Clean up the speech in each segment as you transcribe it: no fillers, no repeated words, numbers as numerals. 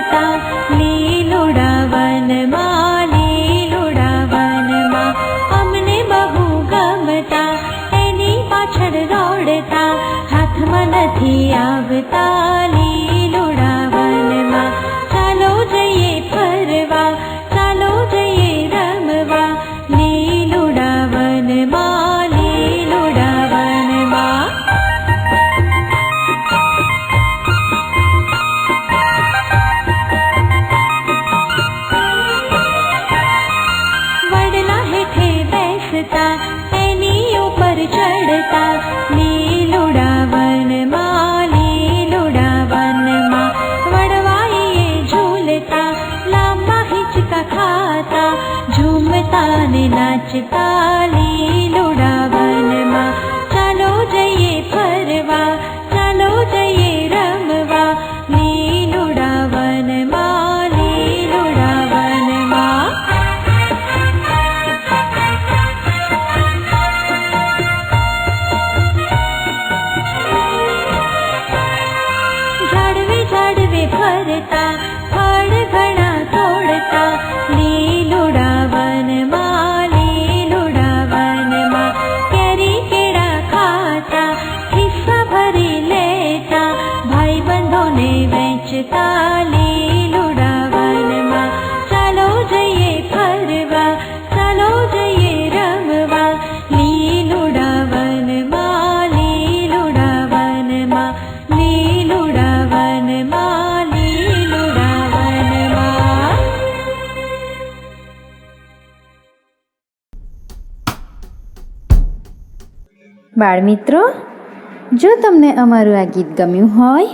ચડતા લીલુડા વનમાં, લીલુડા વનમાં અમને બહુ ગમતા, એની પાછળ દોડતા હાથમાં નથી આવતા લીલુડા વનમાં. ચાલો જઈએ ફરવા, ચાલો જઈએ રમવા લીલુડા વનમાં, લીલુડા વનમાં. વડલા હેઠે બેસતા એની ઉપર ચડતા લીલુડા વનમાં, લીલુડા વનમાં. વડવાઈએ ઝૂલતા લાંબા હિંચકા ખાતા, ઝૂમતા ને નાચતા લીલુડા વનમાં. ચાલો જઈએ ફરવા, ચાલો જઈએ રમવા લીલુડા વનમાં, લીલુડા વનમાં. ઝાડવે ઝાડવે ફરતા ફળ ઘણા તોડતા લીલુડા વનમાં, લીલુડા વનમાં. કેરી કેળા ખાતા ખિસ્સા ભરી લેતા, ભાઈબંધોને વેચતા લીલુડા વનમાં. ચાલો જઈએ ફરવા, ચાલો જઈએ રમવા લીલુડા વનમાં, લીલુડા વનમાં, લીલુડા વનમાં, લીલુડા વનમાં. બાળમિત્રો, જો તમને અમારું આ ગીત ગમ્યું હોય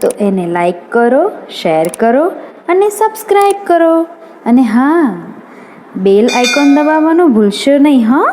તો એને લાઈક કરો, શેર કરો અને સબસ્ક્રાઈબ કરો. અને હા, બેલ આઇકોન દબાવવાનું ભૂલશો નહીં હં.